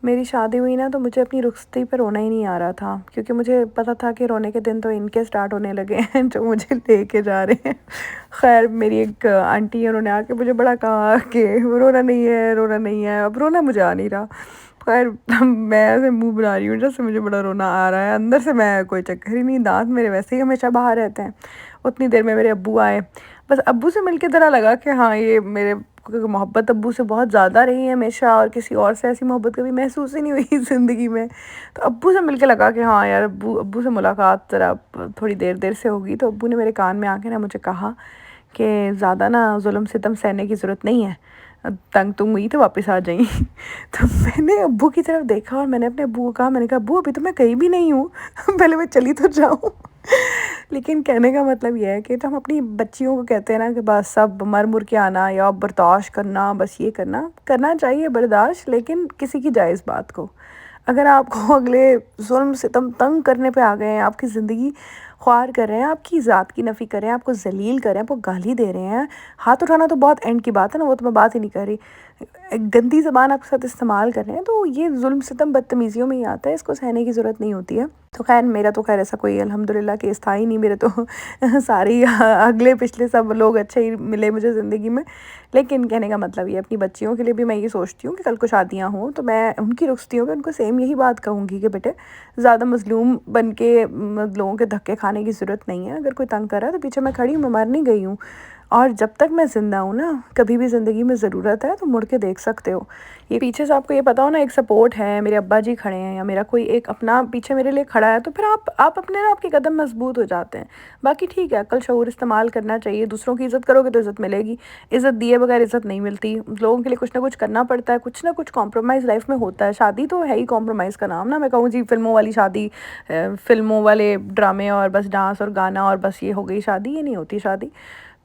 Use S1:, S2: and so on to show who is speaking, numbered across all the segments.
S1: मेरी शादी हुई ना तो मुझे अपनी रुखसती पे रोना ही नहीं आ रहा था, क्योंकि मुझे पता था कि रोने के दिन तो इनके स्टार्ट होने लगे हैं जो मुझे लेके जा रहे हैं। खैर मेरी एक आंटी है, उन्होंने आके मुझे बड़ा कहा कि रोना नहीं है, रोना नहीं है। अब रोना मुझे आ नहीं रहा। खैर मैं ऐसे मुंह बना रही हूँ जैसे मुझे बड़ा रोना आ रहा है, अंदर से मैं कोई चक्कर ही नहीं। दांत मेरे वैसे ही हमेशा बाहर रहते हैं। उतनी देर में मेरे अब्बू आए। बस अब्बू से मिलके ज़रा लगा कि हाँ, ये मेरे क्योंकि मोहब्बत अब्बू से बहुत ज़्यादा रही है हमेशा, और किसी और से ऐसी मोहब्बत कभी महसूस ही नहीं हुई ज़िंदगी में। तो अब्बू से मिलके लगा कि हाँ यार, अब्बू अब्बू से मुलाकात ज़रा थोड़ी देर देर से होगी। तो अब्बू ने मेरे कान में आके ना मुझे कहा कि ज़्यादा ना जुल्म सितम सहने की ज़रूरत नहीं है, तंग तुम हुई तो वापस आ जाई। तो मैंने अब्बू की तरफ देखा और मैंने अपने अब्बू को कहा, मैंने कहा अब्बू अभी तो मैं कहीं भी नहीं हूँ। पहले मैं चली तो जाऊँ। लेकिन कहने का मतलब ये है कि तो हम अपनी बच्चियों को कहते हैं ना कि बस सब मर मुर के आना या बर्दाश्त करना, बस ये करना चाहिए बर्दाश्त, लेकिन किसी की जायज़ बात को। अगर आपको अगले जुल्म सितम तंग करने पे आ गए हैं, आपकी ज़िंदगी ख्वार कर रहे हैं, आपकी ज़ात की नफ़ी कर रहे हैं, आपको ज़लील कर रहे हैं, आपको गाली दे रहे हैं, हाथ उठाना तो बहुत एंड की बात है ना, वो तो मैं बात ही नहीं कर रही। एक गंदी ज़बान आपके साथ इस्तेमाल कर रहे हैं, तो ये जुल्म सितम बदतमीज़ियों में ही आता है, इसको सहने की ज़रूरत नहीं होती है। तो खैर मेरा तो खैर ऐसा कोई अल्हम्दुलिल्लाह केस था ही नहीं। मेरे तो सारे ही अगले पिछले सब लोग अच्छे ही मिले मुझे ज़िंदगी में। लेकिन कहने का मतलब ये, अपनी बच्चियों के लिए भी मैं ये सोचती हूँ कि कल को शादियाँ हों तो मैं उनकी रुखसतियों पे उनको सेम यही बात कहूँगी कि बेटे ज़्यादा मज़लूम बन के लोगों के धक्के खाने की ज़रूरत नहीं है। अगर कोई तंग कर रहा है तो पीछे मैं खड़ी हूँ, मैं मर नहीं गई हूँ। और जब तक मैं ज़िंदा हूँ ना, कभी भी ज़िंदगी में ज़रूरत है तो मुड़ के देख सकते हो। ये पीछे से आपको ये पता हो ना, एक सपोर्ट है, मेरे अब्बा जी खड़े हैं या मेरा कोई एक अपना पीछे मेरे लिए खड़ा है, तो फिर आप अपने ना, आपके कदम मजबूत हो जाते हैं। बाकी ठीक है, अक्ल शऊर इस्तेमाल करना चाहिए। दूसरों की इज़्ज़त करोगे तो इज़्ज़त मिलेगी। इज़्ज़त दिए बगैर इज़्ज़त नहीं मिलती। लोगों के लिए कुछ ना कुछ करना पड़ता है, कुछ ना कुछ कॉम्प्रोमाइज़ लाइफ में होता है। शादी तो है ही कॉम्प्रोमाइज़ का नाम ना। मैं कहूँ जी फ़िल्मों वाली शादी, फ़िल्मों वाले ड्रामे और बस डांस और गाना और बस ये हो गई शादी, ये नहीं होती शादी।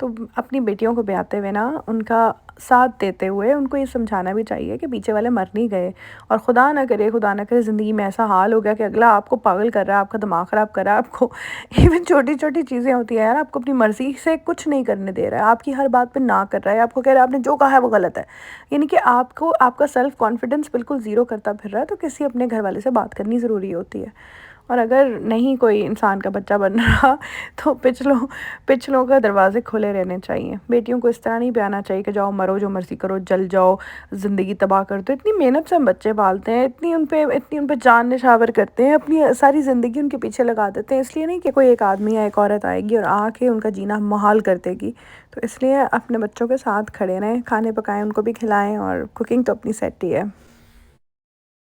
S1: तो अपनी बेटियों को ब्याहते हुए ना, उनका साथ देते हुए उनको ये समझाना भी चाहिए कि पीछे वाले मर नहीं गए। और खुदा ना करे ज़िंदगी में ऐसा हाल हो गया कि अगला आपको पागल कर रहा है, आपका दिमाग ख़राब कर रहा है, आपको इवन छोटी छोटी चीज़ें होती हैं यार, आपको अपनी मर्ज़ी से कुछ नहीं करने दे रहा है, आपकी हर बात पे ना कर रहा है, आपको कह रहा है आपने जो कहा है वो गलत है। यानी कि आपको आपका सेल्फ़ कॉन्फिडेंस बिल्कुल ज़ीरो करता फिर रहा है। तो किसी अपने घर वाले से बात करनी ज़रूरी होती है। और अगर नहीं कोई इंसान का बच्चा बन रहा तो पिछलों का दरवाज़े खुले रहने चाहिए। बेटियों को इस तरह नहीं बयाना चाहिए कि जाओ मरो, जो मर्ज़ी करो, जल जाओ, ज़िंदगी तबाह कर दो। इतनी मेहनत से हम बच्चे पालते हैं, इतनी उन पे जान निछावर करते हैं, अपनी सारी ज़िंदगी उनके पीछे लगा देते हैं, इसलिए नहीं कि कोई एक आदमी या एक औरत आएगी और आके उनका जीना मुहाल कर देगी। तो इसलिए अपने बच्चों के साथ खड़े रहें, खाने पकाएँ, उनको भी खिलाएँ, और कुकिंग तो अपनी सेट ही है।